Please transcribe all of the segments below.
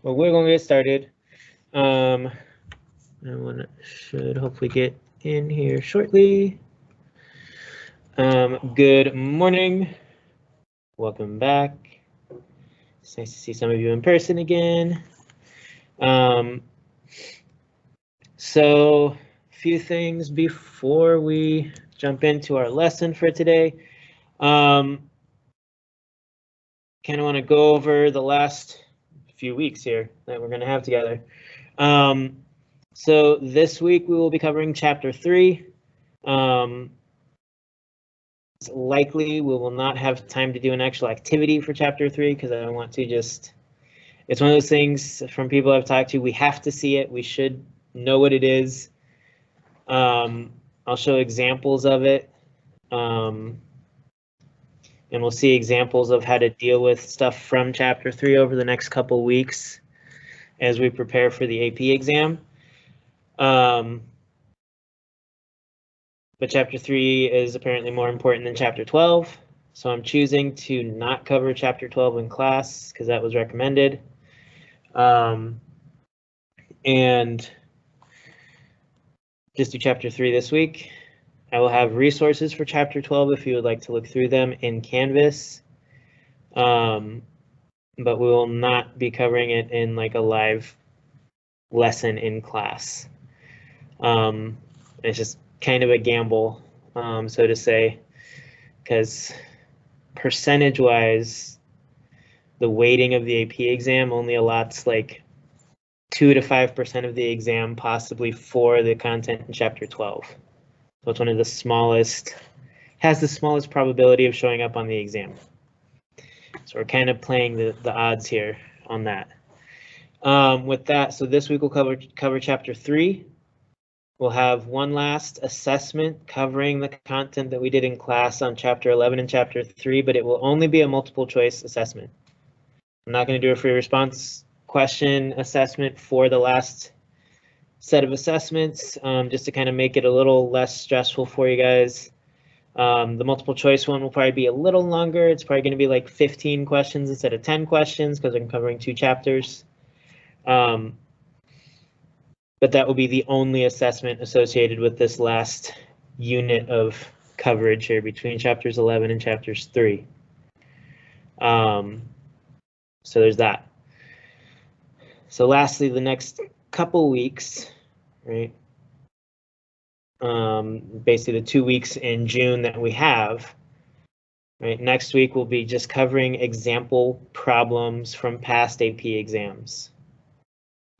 Well, we're going to get started. Everyone should hopefully get in here shortly. Good morning. Welcome back. It's nice to see some of you in person again. So a few things before we jump into our lesson for today. Kind of want to go over the last few weeks here that we're going to have together. So this week we will be covering chapter 3. It's likely we will not have time to do an actual activity for chapter 3 because I want to just, it's one of those things from people I've talked to, we have to see it, we should know what it is. I'll show examples of it. And we'll see examples of how to deal with stuff from chapter 3 over the next couple weeks as we prepare for the AP exam. But chapter 3 is apparently more important than chapter 12. So I'm choosing to not cover chapter 12 in class because that was recommended. And just do chapter 3 this week. I will have resources for chapter 12 if you would like to look through them in Canvas. But we will not be covering it in like a live lesson in class. It's just kind of a gamble, so to say, because percentage-wise, the weighting of the AP exam only allots like 2 to 5% of the exam possibly for the content in chapter 12. So it's one of the smallest, has the smallest probability of showing up on the exam. So we're kind of playing the odds here on that. With that, so this week we'll cover chapter 3. We'll have one last assessment covering the content that we did in class on chapter 11 and chapter 3, but it will only be a multiple choice assessment. I'm not going to do a free response question assessment for the last set of assessments, just to kind of make it a little less stressful for you guys. The multiple choice one will probably be a little longer. It's probably going to be like 15 questions instead of 10 questions because I'm covering 2 chapters. But that will be the only assessment associated with this last unit of coverage here between chapters 11 and chapters 3. So there's that. So lastly, the next couple weeks, right? Basically the 2 weeks in June that we have, right? Next week we'll be just covering example problems from past AP exams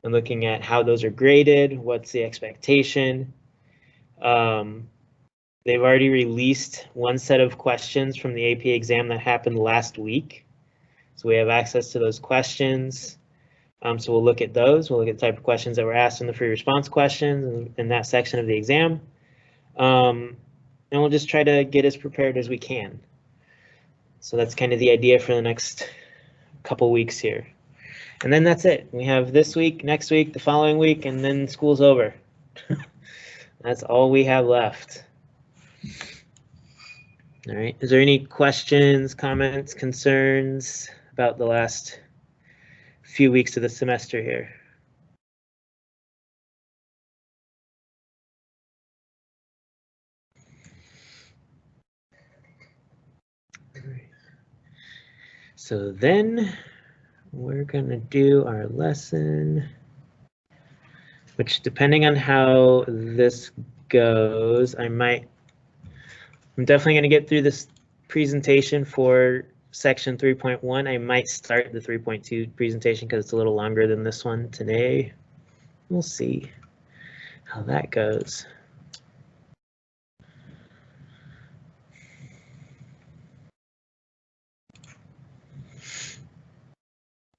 and looking at how those are graded, what's the expectation. They've already released one set of questions from the AP exam that happened last week. So we have access to those questions. So we'll look at those. We'll look at the type of questions that were asked in the free response questions in that section of the exam. And we'll just try to get as prepared as we can. So that's kind of the idea for the next couple weeks here. And then that's it. We have this week, next week, the following week, and then school's over. That's all we have left. All right. Is there any questions, comments, concerns about the last few weeks of the semester here? All right. So then we're gonna do our lesson, which depending on how this goes, I'm definitely gonna get through this presentation for section 3.1. I might start the 3.2 presentation because it's a little longer than this one today. We'll see how that goes.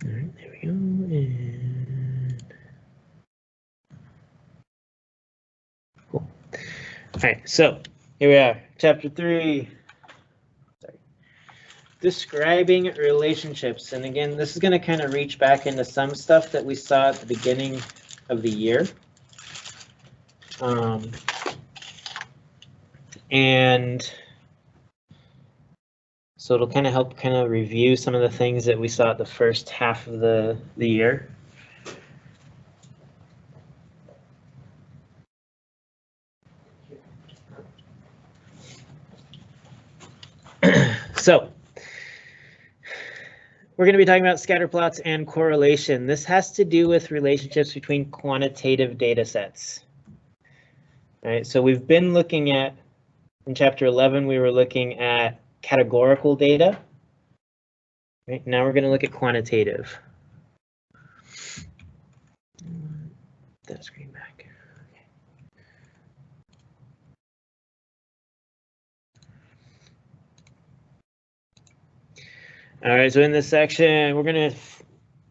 All right, there we go. And cool. All right, so here we are, chapter 3. Sorry. Describing relationships. And again, this is going to kind of reach back into some stuff that we saw at the beginning of the year. And so it'll kind of help review some of the things that we saw at the first half of the year. So we're going to be talking about scatter plots and correlation. This has to do with relationships between quantitative data sets. All right, so we've been looking at, in chapter 11, we were looking at categorical data. Right, now we're going to look at quantitative. That screen back. All right, so in this section, we're going to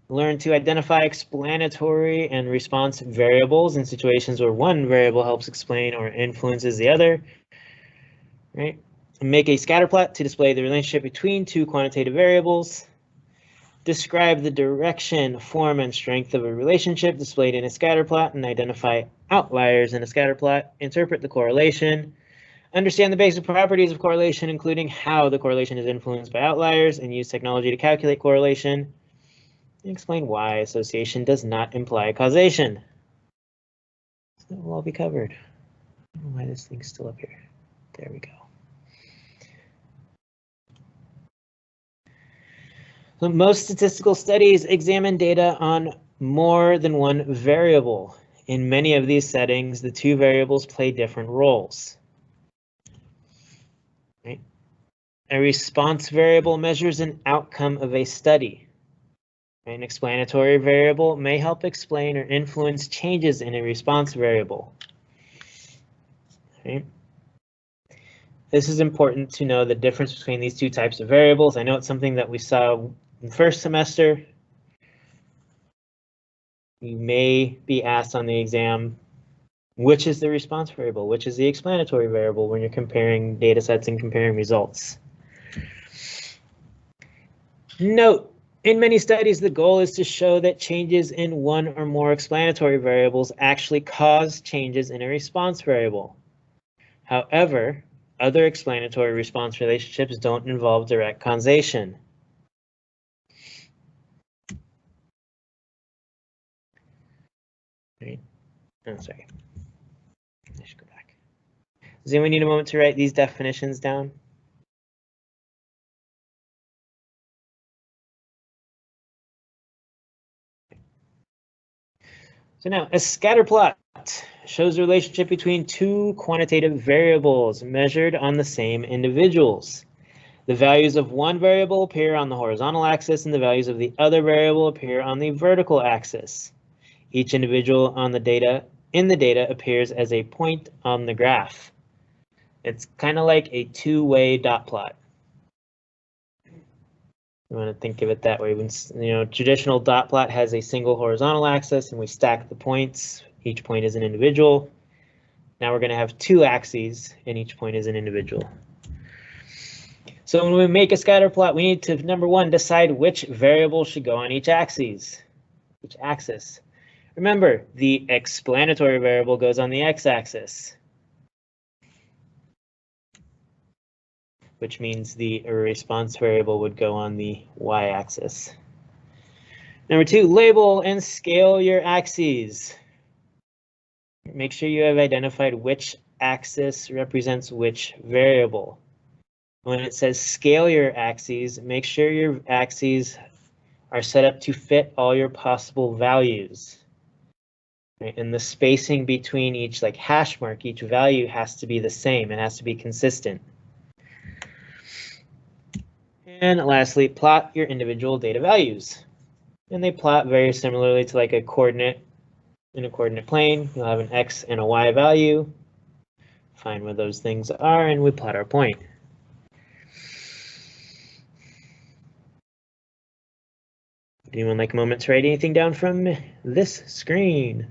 learn to identify explanatory and response variables in situations where one variable helps explain or influences the other. Right? Make a scatter plot to display the relationship between two quantitative variables. Describe the direction, form, and strength of a relationship displayed in a scatter plot and identify outliers in a scatter plot. Interpret the correlation. Understand the basic properties of correlation, including how the correlation is influenced by outliers, and use technology to calculate correlation. And explain why association does not imply causation. So that will all be covered. I don't know why this thing's still up here. There we go. So most statistical studies examine data on more than one variable. In many of these settings, the two variables play different roles. Right? A response variable measures an outcome of a study. An explanatory variable may help explain or influence changes in a response variable. Right? This is important to know the difference between these two types of variables. I know it's something that we saw in first semester. You may be asked on the exam, which is the response variable, which is the explanatory variable when you're comparing data sets and comparing results. Note, in many studies, the goal is to show that changes in one or more explanatory variables actually cause changes in a response variable. However, other explanatory response relationships don't involve direct causation. Right. Oh, sorry. I should go back. Does anyone need a moment to write these definitions down? So now, a scatter plot shows the relationship between two quantitative variables measured on the same individuals. The values of one variable appear on the horizontal axis and the values of the other variable appear on the vertical axis. Each individual on the data appears as a point on the graph. It's kind of like a two-way dot plot. You want to think of it that way. When, traditional dot plot has a single horizontal axis and we stack the points. Each point is an individual. Now we're going to have two axes and each point is an individual. So when we make a scatter plot, we need to, number one, decide which variable should go on each axis. Remember, the explanatory variable goes on the x-axis, which means the response variable would go on the y-axis. Number two, label and scale your axes. Make sure you have identified which axis represents which variable. When it says scale your axes, make sure your axes are set up to fit all your possible values. Right? And the spacing between each hash mark, each value has to be the same. It has to be consistent. And lastly, plot your individual data values. And they plot very similarly to a coordinate in a coordinate plane. You'll have an x and a y value. Find where those things are, and we plot our point. Would anyone like a moment to write anything down from this screen?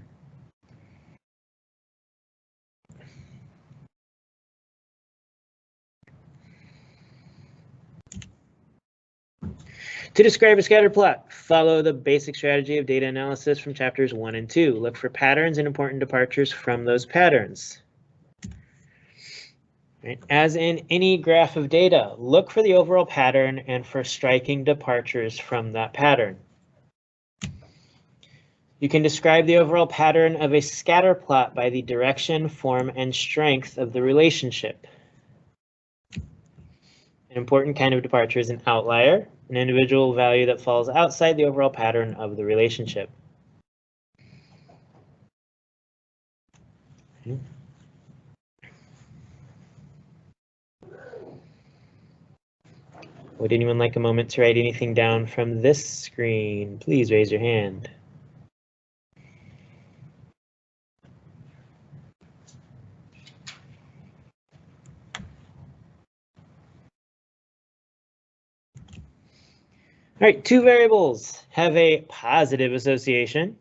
To describe a scatter plot, follow the basic strategy of data analysis from chapters 1 and 2. Look for patterns and important departures from those patterns. Right. As in any graph of data, look for the overall pattern and for striking departures from that pattern. You can describe the overall pattern of a scatter plot by the direction, form, and strength of the relationship. An important kind of departure is an outlier, an individual value that falls outside the overall pattern of the relationship. Okay. Would anyone like a moment to write anything down from this screen? Please raise your hand. All right, two variables have a positive association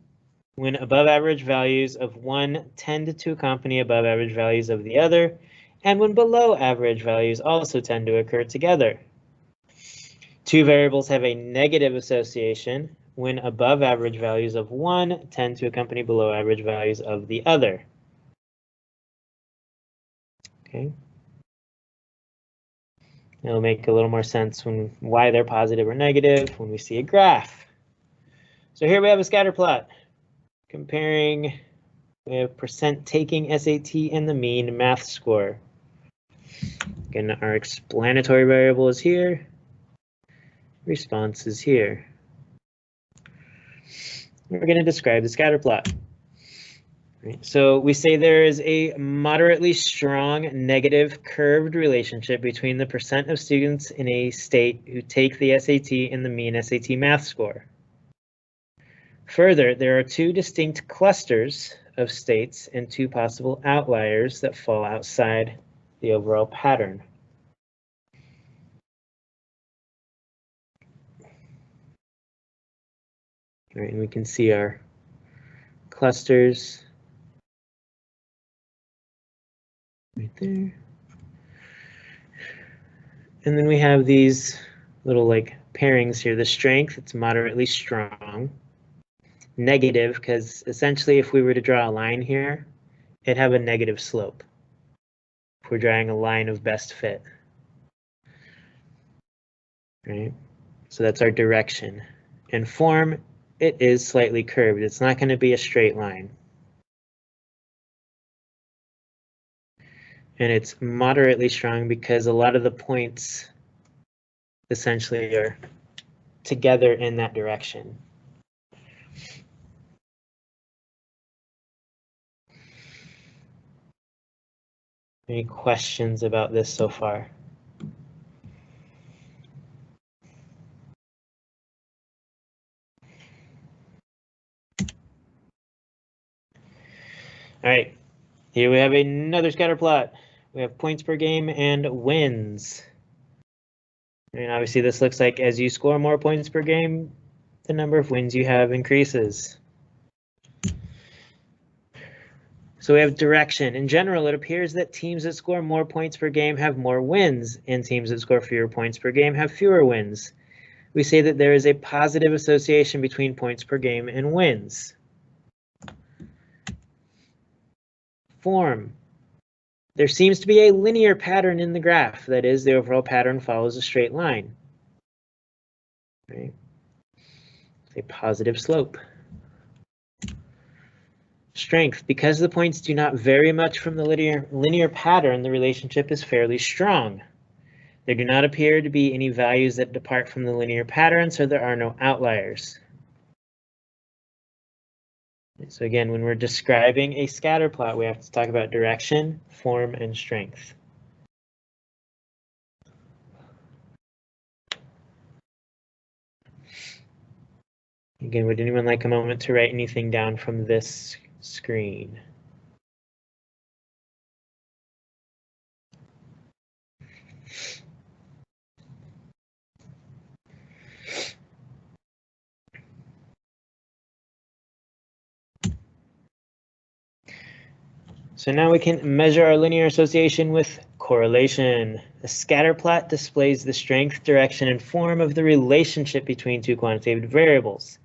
when above average values of one tend to accompany above average values of the other, and when below average values also tend to occur together. Two variables have a negative association when above average values of one tend to accompany below average values of the other. Okay. It'll make a little more sense when why they're positive or negative when we see a graph. So here we have a scatter plot comparing, we have percent taking SAT and the mean math score. Again, our explanatory variable is here, response is here. We're going to describe the scatter plot. Right, so we say there is a moderately strong negative curved relationship between the percent of students in a state who take the SAT and the mean SAT math score. Further, there are two distinct clusters of states and two possible outliers that fall outside the overall pattern. All right, and we can see our clusters right there. And then we have these little like pairings here. The strength, it's moderately strong. Negative, because essentially if we were to draw a line here, it'd have a negative slope. If we're drawing a line of best fit. Right? So that's our direction. And form, it is slightly curved. It's not going to be a straight line. And it's moderately strong because a lot of the points essentially are together in that direction. Any questions about this so far? All right, here we have another scatter plot. We have points per game and wins. And obviously this looks like as you score more points per game, the number of wins you have increases. So we have direction. In general, it appears that teams that score more points per game have more wins, and teams that score fewer points per game have fewer wins. We say that there is a positive association between points per game and wins. Form. There seems to be a linear pattern in the graph. That is, the overall pattern follows a straight line. Right? A positive slope. Strength. Because the points do not vary much from the linear pattern, the relationship is fairly strong. There do not appear to be any values that depart from the linear pattern, so there are no outliers. So again, when we're describing a scatter plot, we have to talk about direction, form, and strength. Again, would anyone like a moment to write anything down from this screen? So now we can measure our linear association with correlation. A scatter plot displays the strength, direction, and form of the relationship between two quantitative variables.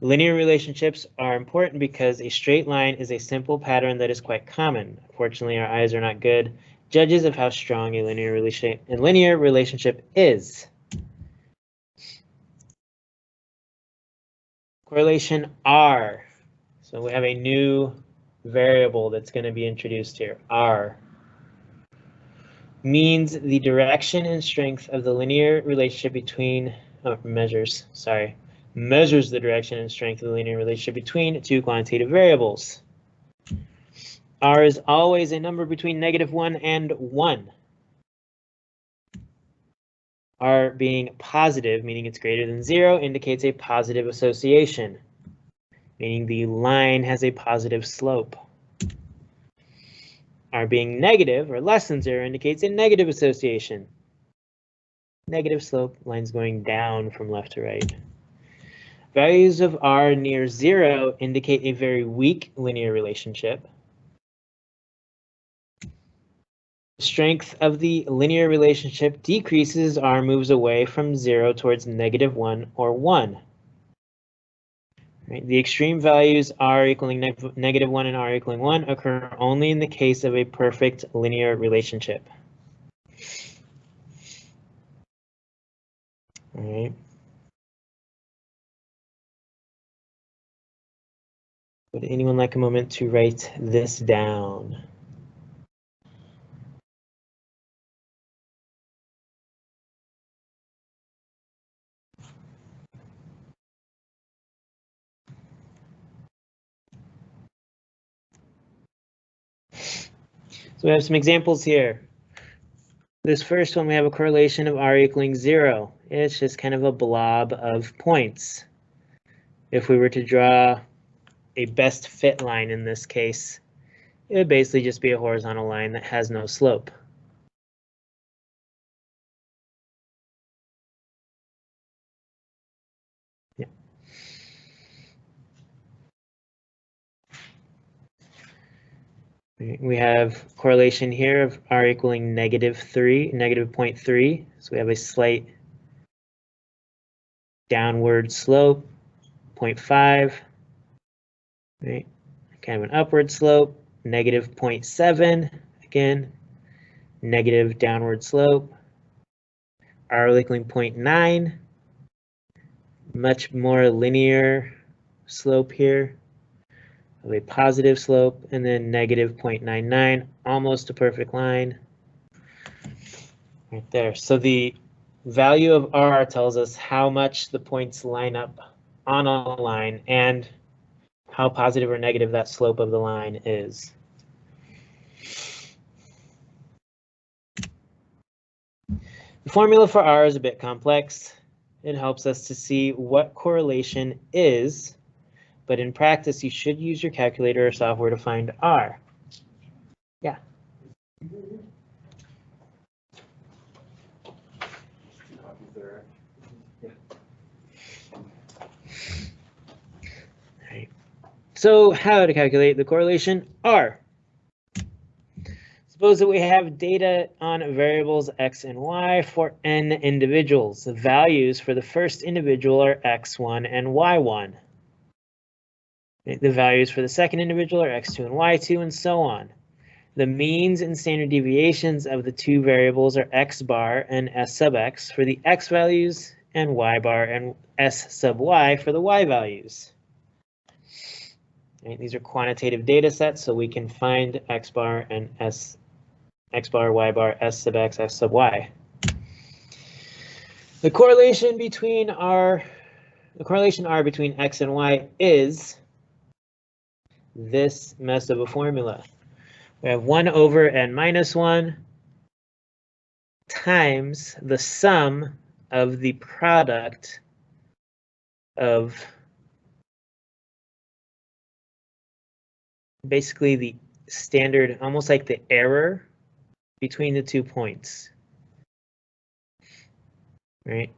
Linear relationships are important because a straight line is a simple pattern that is quite common. Unfortunately, our eyes are not good judges of how strong a linear relationship is. Correlation R. So we have a new variable that's going to be introduced here, R. means the direction and strength of the linear relationship between, measures the direction and strength of the linear relationship between two quantitative variables. R is always a number between -1 and 1. R being positive, meaning it's greater than 0, indicates a positive association, meaning the line has a positive slope. R being negative or less than 0 indicates a negative association. Negative slope, lines going down from left to right. Values of R near 0 indicate a very weak linear relationship. The strength of the linear relationship decreases R moves away from 0 towards -1 or 1. Right? The extreme values R equaling -1 and R equaling 1 occur only in the case of a perfect linear relationship. All right. Would anyone like a moment to write this down? So we have some examples here. This first one, we have a correlation of R equaling 0. It's just kind of a blob of points. If we were to draw a best fit line in this case, it would basically just be a horizontal line that has no slope. Yeah. We have correlation here of R equaling -0.3. So we have a slight downward slope, 0.5, right? Kind of an upward slope, -0.7, again, negative downward slope. R equaling 0.9, much more linear slope here, of a positive slope, and then -0.99, almost a perfect line right there. So the value of R tells us how much the points line up on a line and how positive or negative that slope of the line is. The formula for R is a bit complex. It helps us to see what correlation is, but in practice, you should use your calculator or software to find R. Yeah. Right. So how to calculate the correlation R? Suppose that we have data on variables x and y for n individuals. The values for the first individual are x1 and y1. The values for the second individual are x2 and y2, and so on. The means and standard deviations of the two variables are x bar and s sub x for the x values, and y bar and s sub y for the y values. Right, these are quantitative data sets, so we can find x bar and x bar, y bar, s sub x, s sub y. The correlation R between x and y is this mess of a formula. We have 1 over n minus 1 times the sum of the product of basically the standard, almost like the error between the 2 points. Right?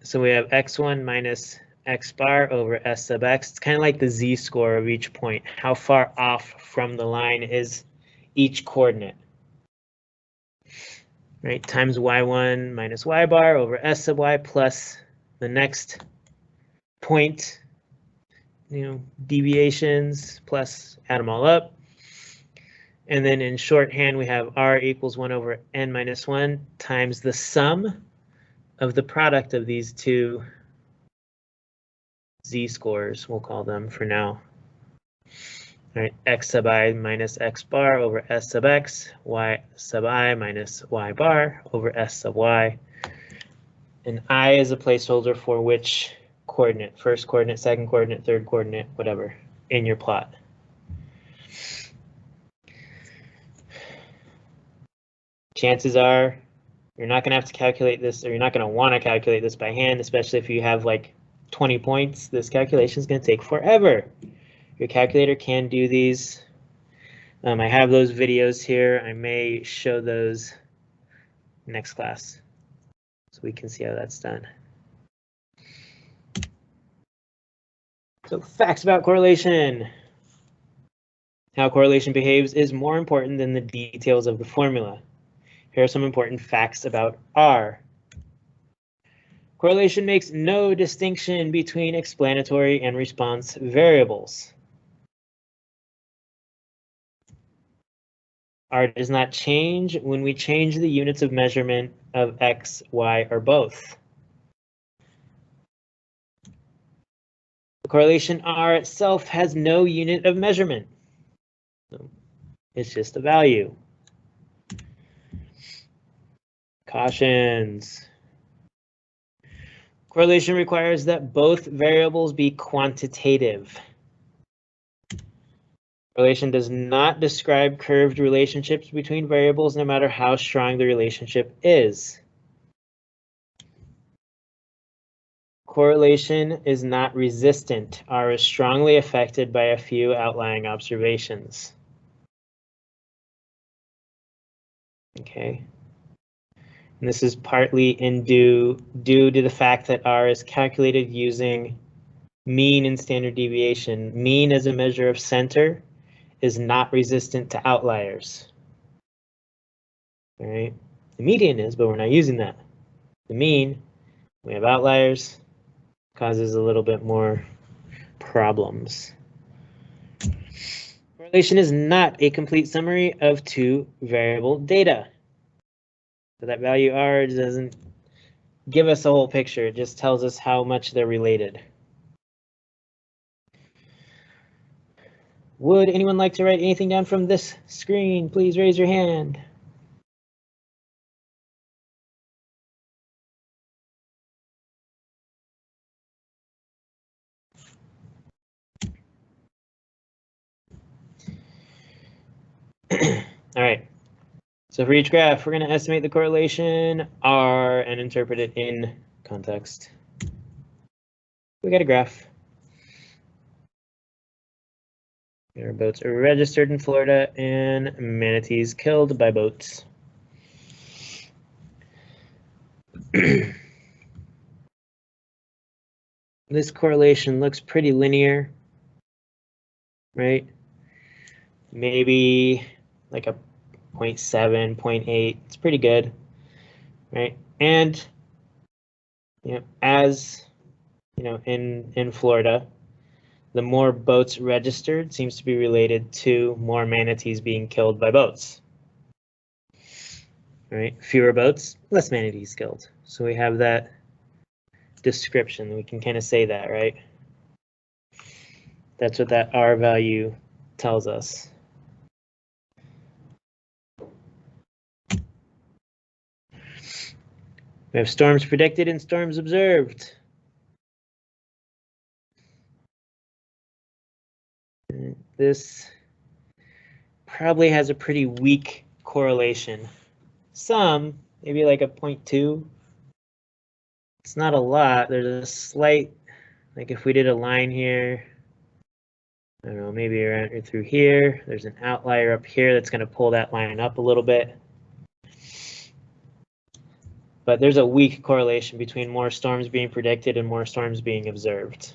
So we have x1 minus x bar over s sub x. It's kind of like the z-score of each point. How far off from the line is each coordinate? Right, times y1 minus y bar over s sub y plus the next point, deviations plus add them all up. And then in shorthand, we have R equals 1 over n minus 1 times the sum of the product of these two z-scores, we'll call them for now. All right, x sub I minus x bar over s sub x, y sub I minus y bar over s sub y. And I is a placeholder for which coordinate, first coordinate, second coordinate, third coordinate, whatever, in your plot. Chances are you're not going to have to calculate this, or you're not going to want to calculate this by hand, especially if you have like 20 points. This calculation is going to take forever. Your calculator can do these. I have those videos here. I may show those next class so we can see how that's done. So facts about correlation. How correlation behaves is more important than the details of the formula. Here are some important facts about R. Correlation makes no distinction between explanatory and response variables. R does not change when we change the units of measurement of X, Y, or both. The correlation R itself has no unit of measurement. It's just a value. Cautions. Correlation requires that both variables be quantitative. Correlation does not describe curved relationships between variables, no matter how strong the relationship is. Correlation is not resistant. R is strongly affected by a few outlying observations. Okay. And this is partly due to the fact that R is calculated using mean and standard deviation. Mean as a measure of center is not resistant to outliers. All right. The median is, but we're not using that. The mean, we have outliers, causes a little bit more problems. Correlation is not a complete summary of two variable data. So that value R doesn't give us a whole picture. It just tells us how much they're related. Would anyone like to write anything down from this screen? Please raise your hand. All right. So for each graph, we're going to estimate the correlation R and interpret it in context. We got a graph. Our boats are registered in Florida and manatees killed by boats. This correlation looks pretty linear, right? Maybe like a 0.7, 0.8. It's pretty good, right? And as in Florida, the more boats registered seems to be related to more manatees being killed by boats. Right? Fewer boats, less manatees killed. So we have that description. We can kind of say that, right? That's what that R value tells us. We have storms predicted and storms observed. This probably has a pretty weak correlation. Some, maybe like a 0.2. It's not a lot. There's a slight, like if we did a line here, I don't know, maybe around through here, there's an outlier up here that's going to pull that line up a little bit. But there's a weak correlation between more storms being predicted and more storms being observed.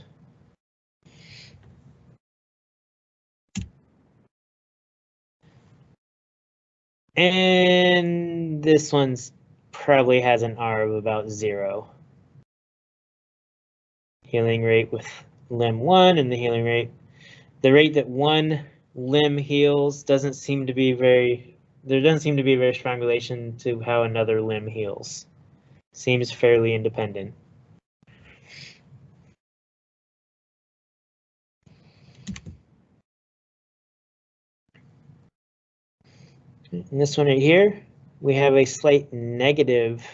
And this one's probably has an R of about 0. Healing rate with limb 1 and the healing rate. The rate that one limb heals doesn't seem to be there doesn't seem to be a very strong relation to how another limb heals. Seems fairly independent. In this one right here, we have a slight negative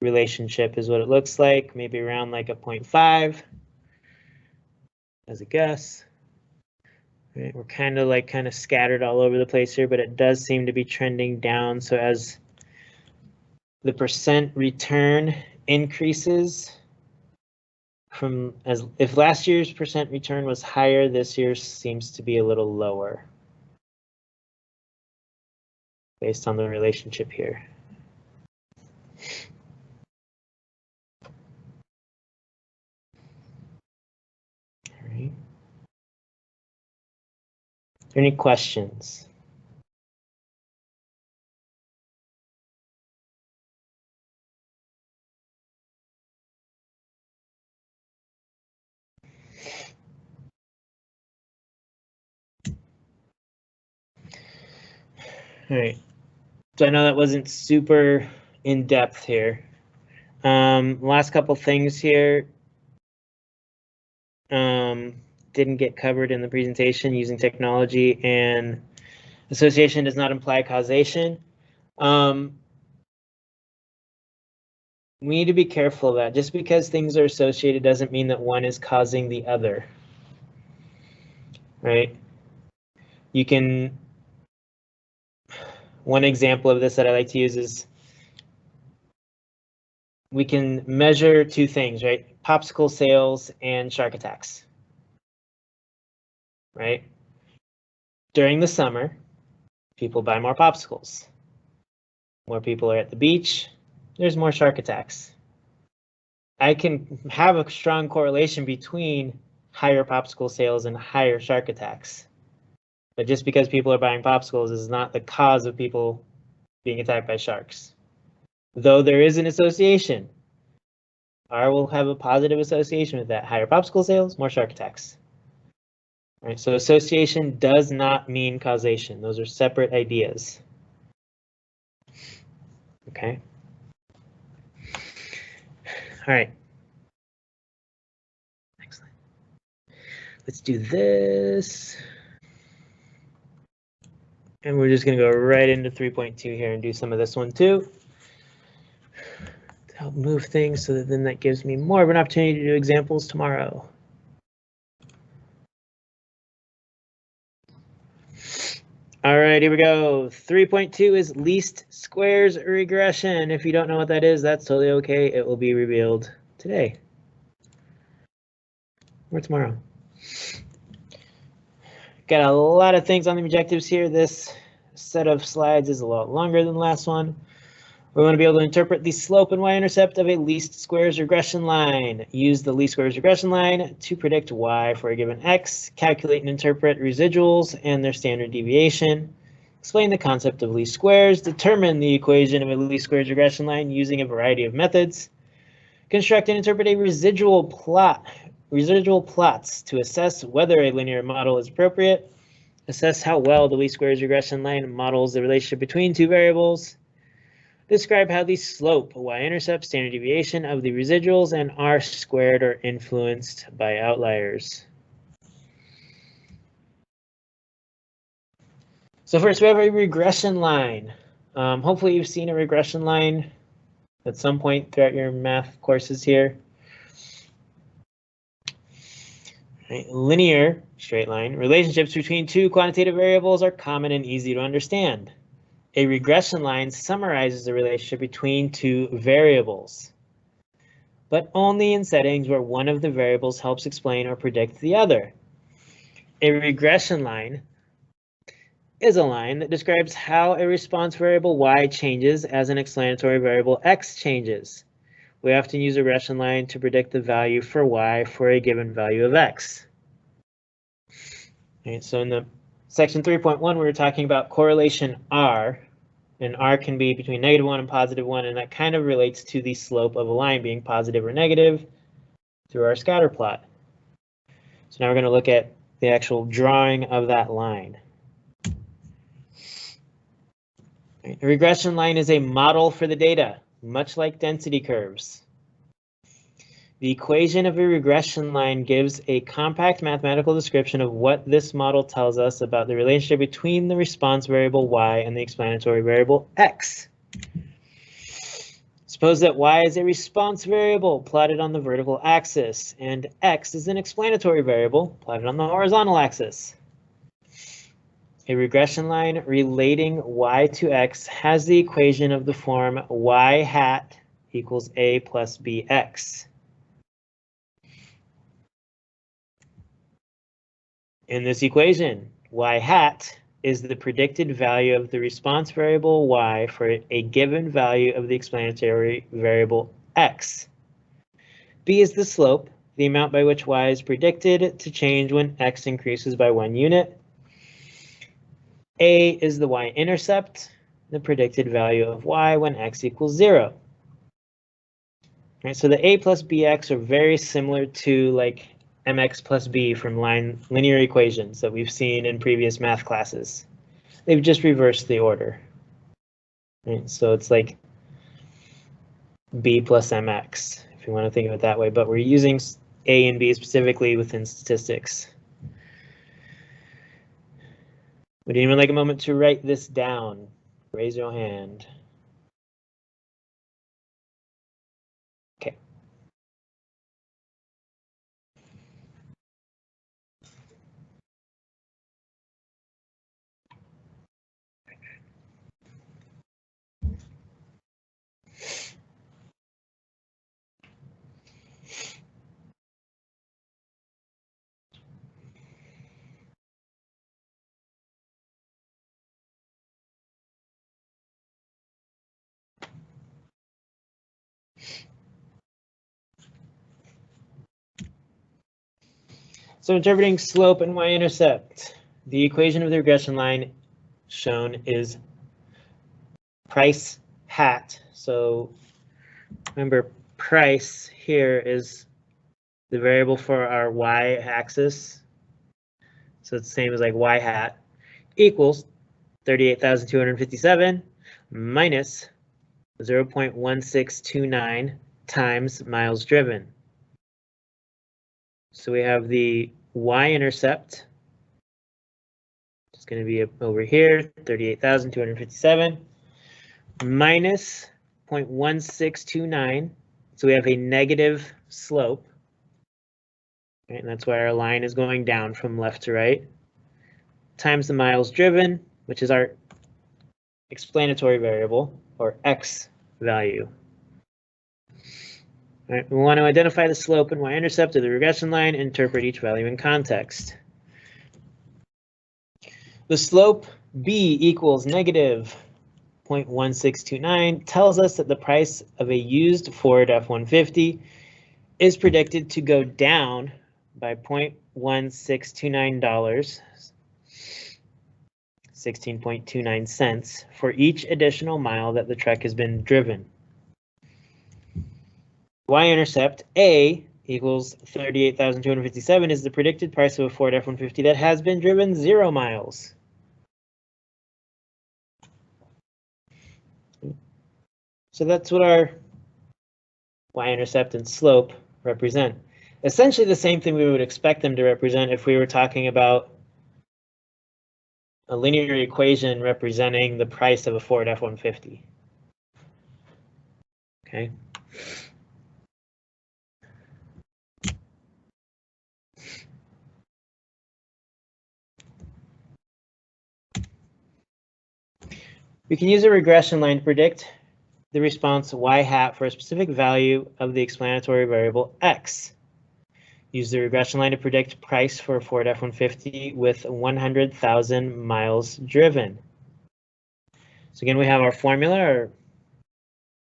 relationship is what it looks like, maybe around like a 0.5 as a guess. Right, we're kind of scattered all over the place here, but it does seem to be trending down. So as the percent return increases if last year's percent return was higher, this year seems to be a little lower based on the relationship here. All right. Any questions? All right. So I know that wasn't super in depth here. Last couple things here didn't get covered in the presentation. Using technology and association does not imply causation. We need to be careful of that. Just because things are associated doesn't mean that one is causing the other, right? You can, one example of this that I like to use is we can measure two things, right? Popsicle sales and shark attacks, right? During the summer, people buy more popsicles. More people are at the beach, there's more shark attacks. I can have a strong correlation between higher popsicle sales and higher shark attacks. But just because people are buying popsicles is not the cause of people being attacked by sharks. Though there is an association. R will have a positive association with that. Higher popsicle sales, more shark attacks. All right, so association does not mean causation. Those are separate ideas. Okay. All right. Excellent. Let's do this. And we're just going to go right into 3.2 here and do some of this one too. To help move things so that then that gives me more of an opportunity to do examples tomorrow. All right, here we go. 3.2 is least squares regression. If you don't know what that is, that's totally okay. It will be revealed today or tomorrow. Got a lot of things on the objectives here. This set of slides is a lot longer than the last one. We want to be able to interpret the slope and y-intercept of a least squares regression line. Use the least squares regression line to predict y for a given x. Calculate and interpret residuals and their standard deviation. Explain the concept of least squares. Determine the equation of a least squares regression line using a variety of methods. Construct and interpret a residual plot. Residual plots to assess whether a linear model is appropriate. Assess how well the least squares regression line models the relationship between two variables. Describe how the slope, y-intercept, standard deviation of the residuals, and r squared are influenced by outliers. So first we have a regression line. Hopefully you've seen a regression line at some point throughout your math courses here. Right. Linear, straight line, relationships between two quantitative variables are common and easy to understand. A regression line summarizes the relationship between two variables, but only in settings where one of the variables helps explain or predict the other. A regression line is a line that describes how a response variable y changes as an explanatory variable x changes. We often use a regression line to predict the value for y for a given value of x. Okay, so in the section 3.1, we were talking about correlation R, and R can be between -1 and +1, and that kind of relates to the slope of a line being positive or negative through our scatter plot. So now we're going to look at the actual drawing of that line. A regression line is a model for the data, much like density curves. The equation of a regression line gives a compact mathematical description of what this model tells us about the relationship between the response variable y and the explanatory variable x. Suppose that y is a response variable plotted on the vertical axis, and x is an explanatory variable plotted on the horizontal axis. A regression line relating y to x has the equation of the form y hat equals a plus bx. In this equation, y hat is the predicted value of the response variable y for a given value of the explanatory variable x. B is the slope, the amount by which y is predicted to change when x increases by 1 unit. A is the y-intercept, the predicted value of y when x equals 0. Right, so the a plus bx are very similar to like mx plus b from linear equations that we've seen in previous math classes. They've just reversed the order. Right, so it's like b plus mx, if you want to think of it that way, but we're using a and b specifically within statistics. Would anyone like a moment to write this down? Raise your hand. Okay. So interpreting slope and y-intercept, the equation of the regression line shown is price hat. So remember, price here is the variable for our y-axis. So it's the same as like y hat equals 38,257 minus 0.1629 times miles driven. So we have the y-intercept. It's going to be over here, 38,257 minus 0.1629. So we have a negative slope. Right, and that's why our line is going down from left to right. Times the miles driven, which is our explanatory variable, or x value. All right, we want to identify the slope and y-intercept of the regression line, interpret each value in context. The slope b equals negative 0.1629 tells us that the price of a used Ford F-150 is predicted to go down by $0.1629, 16.29 cents, for each additional mile that the truck has been driven. Y-intercept A equals 38,257 is the predicted price of a Ford F-150 that has been driven 0 miles. So that's what our y-intercept and slope represent. Essentially the same thing we would expect them to represent if we were talking about a linear equation representing the price of a Ford F-150. Okay. We can use a regression line to predict the response y hat for a specific value of the explanatory variable x. Use the regression line to predict price for a Ford F-150 with 100,000 miles driven. So again, we have our formula, our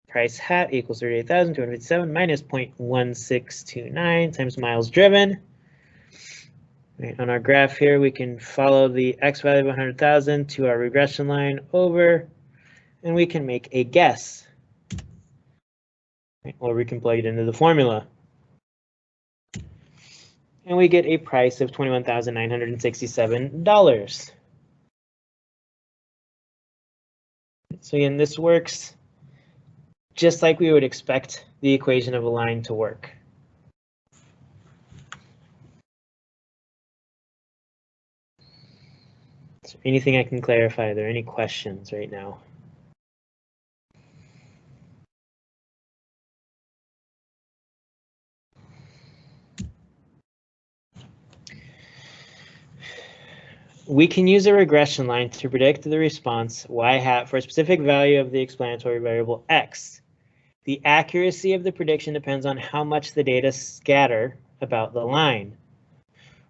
price hat equals 38,257 minus 0.1629 times miles driven. Right, on our graph here, we can follow the x value of 100,000 to our regression line over, and we can make a guess. Right, or we can plug it into the formula. And we get a price of $21,967. So again, this works just like we would expect the equation of a line to work. Is there anything I can clarify? Are there any questions right now? We can use a regression line to predict the response y hat for a specific value of the explanatory variable x. The accuracy of the prediction depends on how much the data scatter about the line.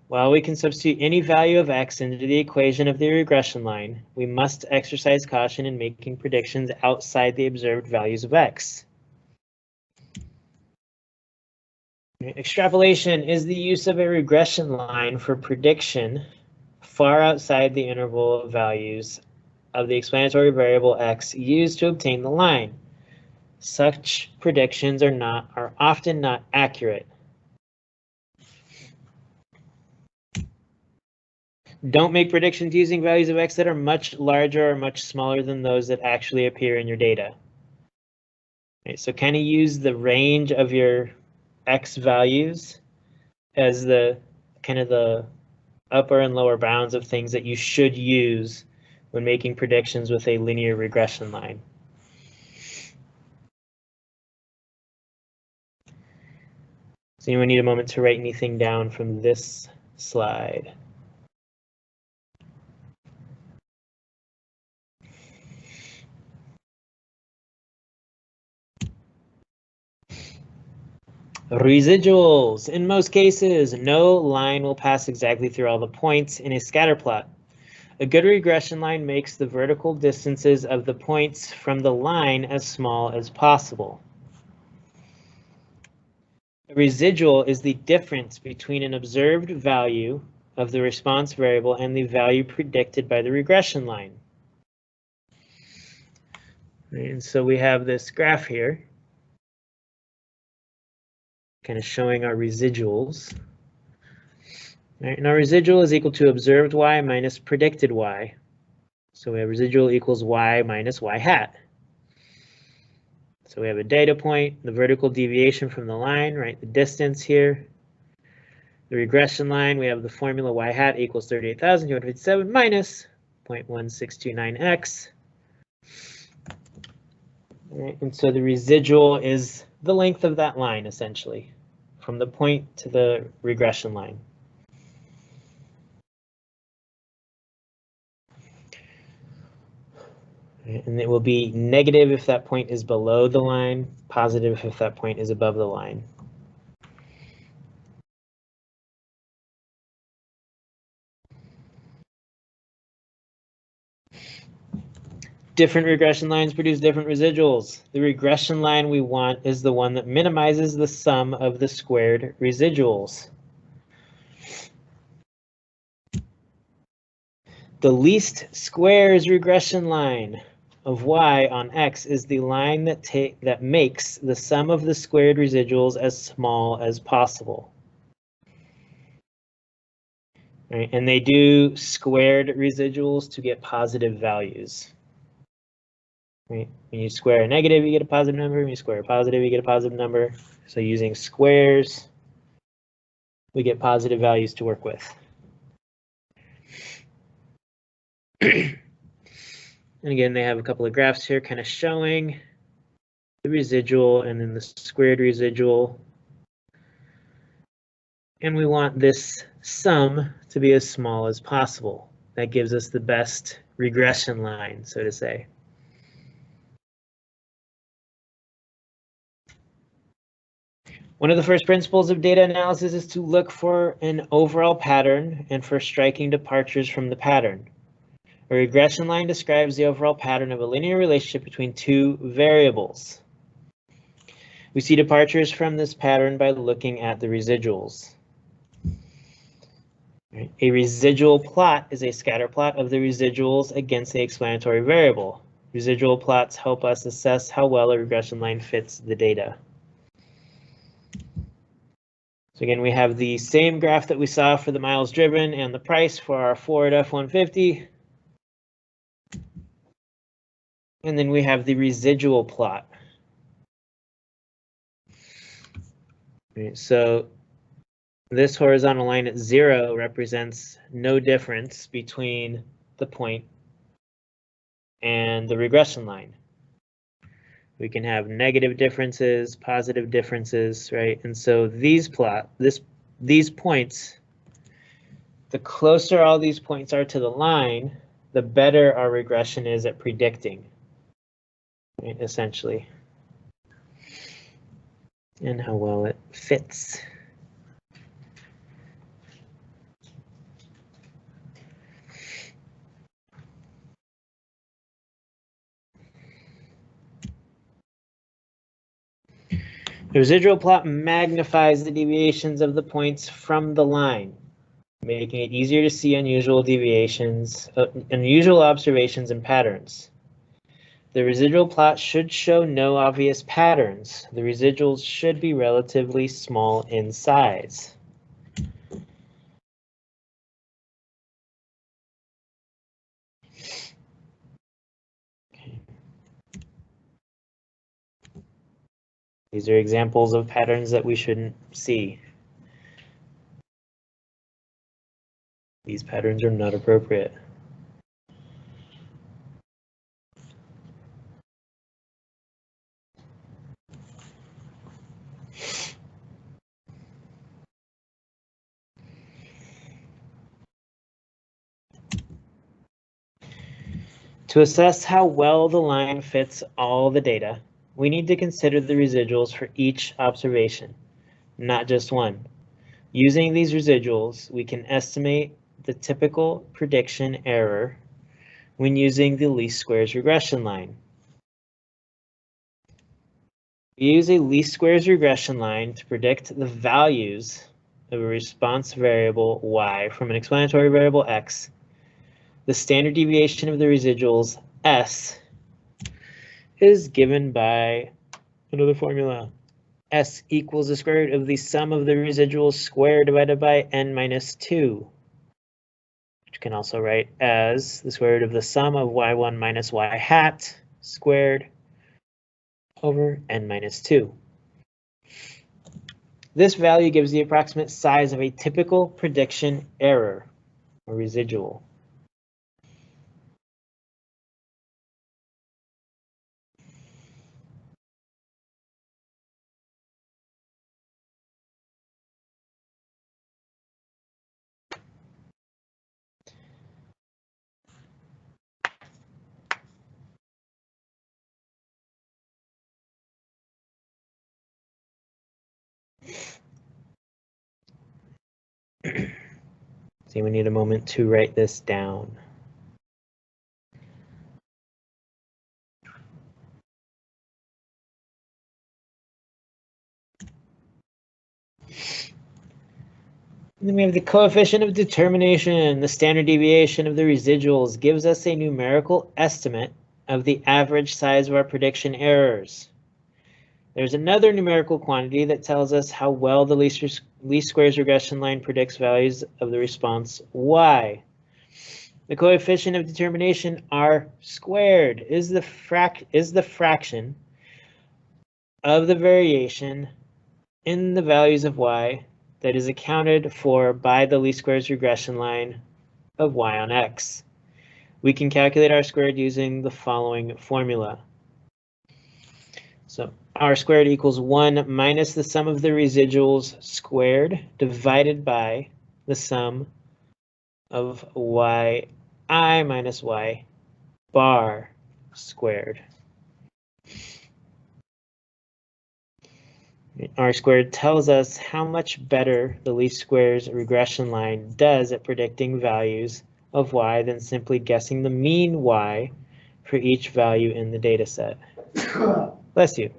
While we can substitute any value of x into the equation of the regression line, we must exercise caution in making predictions outside the observed values of x. Extrapolation is the use of a regression line for prediction far outside the interval of values of the explanatory variable x used to obtain the line. Such predictions are often not accurate. Don't make predictions using values of x that are much larger or much smaller than those that actually appear in your data. Right, so kind of use the range of your x values as the kind of the upper and lower bounds of things that you should use when making predictions with a linear regression line. Does anyone need a moment to write anything down from this slide? Residuals. In most cases, no line will pass exactly through all the points in a scatter plot. A good regression line makes the vertical distances of the points from the line as small as possible. A residual is the difference between an observed value of the response variable and the value predicted by the regression line. And so we have this graph here, kind of showing our residuals. Right, and our residual is equal to observed y minus predicted y. So we have residual equals y minus y hat. So we have a data point, the vertical deviation from the line, right, the distance here. The regression line, we have the formula y hat equals 38,257 minus 0.1629x. Right, and so the residual is the length of that line, essentially, from the point to the regression line. And it will be negative if that point is below the line, positive if that point is above the line. Different regression lines produce different residuals. The regression line we want is the one that minimizes the sum of the squared residuals. The least squares regression line of y on x is the line that makes the sum of the squared residuals as small as possible. Right, and they do squared residuals to get positive values. Right, when you square a negative, you get a positive number. When you square a positive, you get a positive number. So using squares, we get positive values to work with. And again, they have a couple of graphs here kind of showing the residual and then the squared residual. And we want this sum to be as small as possible. That gives us the best regression line, so to say. One of the first principles of data analysis is to look for an overall pattern and for striking departures from the pattern. A regression line describes the overall pattern of a linear relationship between two variables. We see departures from this pattern by looking at the residuals. A residual plot is a scatter plot of the residuals against the explanatory variable. Residual plots help us assess how well a regression line fits the data. So again, we have the same graph that we saw for the miles driven and the price for our Ford F-150. And then we have the residual plot. Right, so this horizontal line at 0 represents no difference between the point and the regression line. We can have negative differences, positive differences, right? And so these points, the closer all these points are to the line, the better our regression is at predicting, right, essentially, and how well it fits. The residual plot magnifies the deviations of the points from the line, making it easier to see unusual deviations, unusual observations and patterns. The residual plot should show no obvious patterns. The residuals should be relatively small in size. These are examples of patterns that we shouldn't see. These patterns are not appropriate. To assess how well the line fits all the data, we need to consider the residuals for each observation, not just one. Using these residuals, we can estimate the typical prediction error when using the least squares regression line. We use a least squares regression line to predict the values of a response variable y from an explanatory variable x. The standard deviation of the residuals s is given by another formula. S equals the square root of the sum of the residuals squared divided by n minus 2, which can also write as the square root of the sum of y1 minus y hat squared over n minus 2. This value gives the approximate size of a typical prediction error, or residual. See, we need a moment to write this down. And then we have the coefficient of determination. The standard deviation of the residuals gives us a numerical estimate of the average size of our prediction errors. There's another numerical quantity that tells us how well the least squares regression line predicts values of the response y. The coefficient of determination r squared is the fraction of the variation in the values of y that is accounted for by the least squares regression line of y on x. We can calculate r squared using the following formula. So r squared equals 1 minus the sum of the residuals squared divided by the sum of yi minus y bar squared. R squared tells us how much better the least squares regression line does at predicting values of y than simply guessing the mean y for each value in the data set. Bless you.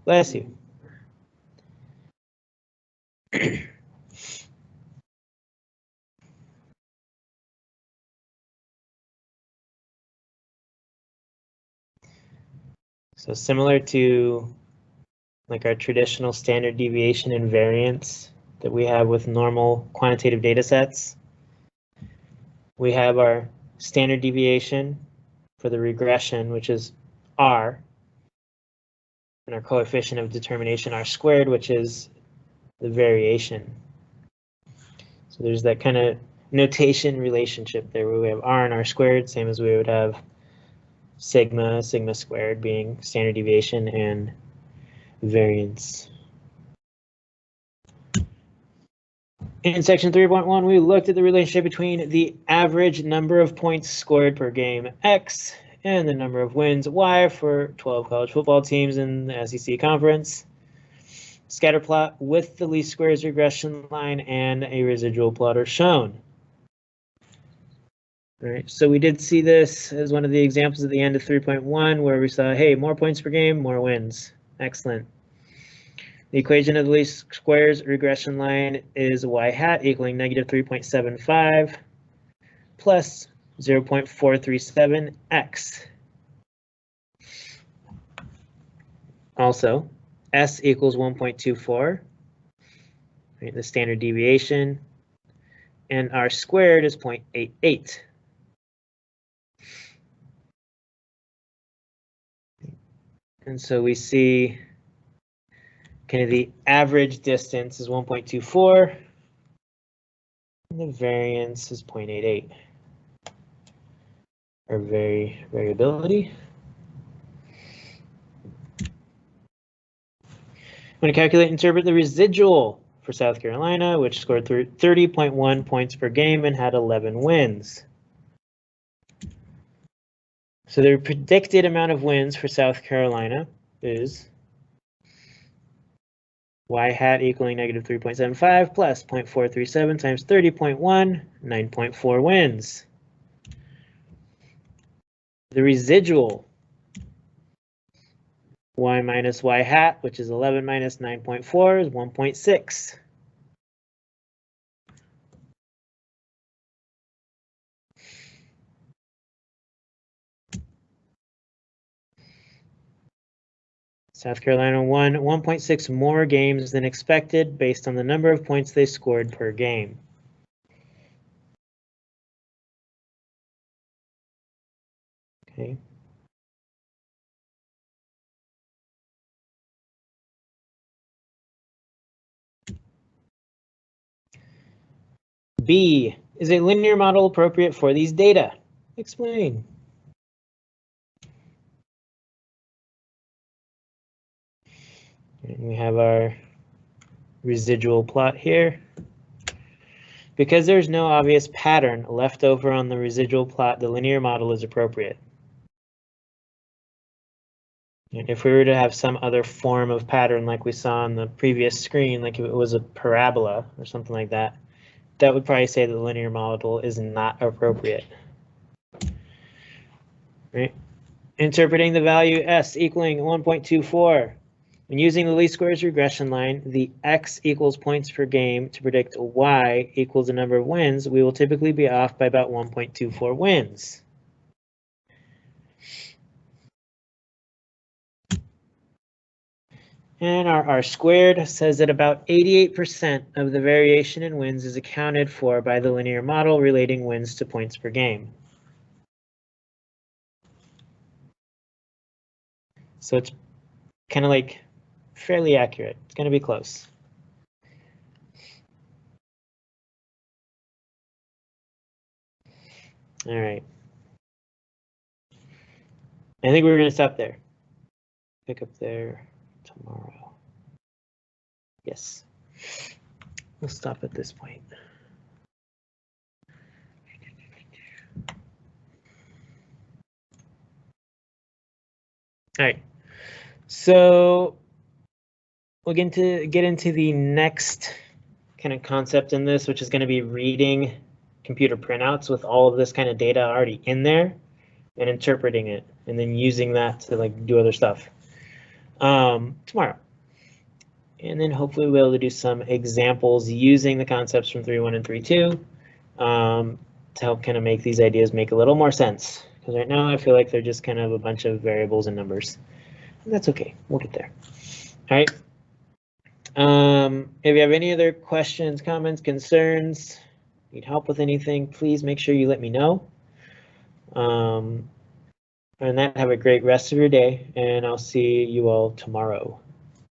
Bless you. So similar to like our traditional standard deviation and variance that we have with normal quantitative data sets, we have our standard deviation for the regression, which is r, and our coefficient of determination r squared, which is the variation. So there's that kind of notation relationship there where we have r and r squared, same as we would have sigma squared being standard deviation and variance. In section 3.1, we looked at the relationship between the average number of points scored per game, X, and the number of wins, Y, for 12 college football teams in the SEC conference. Scatter plot with the least squares regression line and a residual plot are shown. All right, so we did see this as one of the examples at the end of 3.1 where we saw, hey, more points per game, more wins. Excellent. The equation of the least squares regression line is y hat equaling negative 3.75 plus 0.437x. Also, S equals 1.24, right, the standard deviation, and R squared is 0.88. And so we see kind of the average distance is 1.24, and the variance is 0.88, or variability. I'm going to calculate and interpret the residual for South Carolina, which scored 30.1 points per game and had 11 wins. So the predicted amount of wins for South Carolina is y hat equaling negative 3.75 plus 0.437 times 30.1, 9.4 wins. The residual, y minus y hat, which is 11 minus 9.4, is 1.6. South Carolina won 1.6 more games than expected based on the number of points they scored per game. Okay. B, is a linear model appropriate for these data? Explain. And we have our residual plot here. Because there's no obvious pattern left over on the residual plot, the linear model is appropriate. And if we were to have some other form of pattern like we saw on the previous screen, like if it was a parabola or something like that, that would probably say that the linear model is not appropriate. Right? Interpreting the value S equaling 1.24. When using the least squares regression line, the X equals points per game to predict Y equals the number of wins, we will typically be off by about 1.24 wins. And our R squared says that about 88% of the variation in wins is accounted for by the linear model relating wins to points per game. So it's kind of like fairly accurate. It's going to be close. All right. I think we're going to stop there. Pick up there tomorrow. Yes. We'll stop at this point. All right. So we'll get into the next kind of concept in this, which is going to be reading computer printouts with all of this kind of data already in there and interpreting it and then using that to like do other stuff tomorrow. And then hopefully we'll be able to do some examples using the concepts from 3.1 and 3.2 to help kind of make these ideas make a little more sense. Because right now I feel like they're just kind of a bunch of variables and numbers. And that's okay, we'll get there. All right. If you have any other questions, comments, concerns, need help with anything, please make sure you let me know. And that, have a great rest of your day, and I'll see you all tomorrow.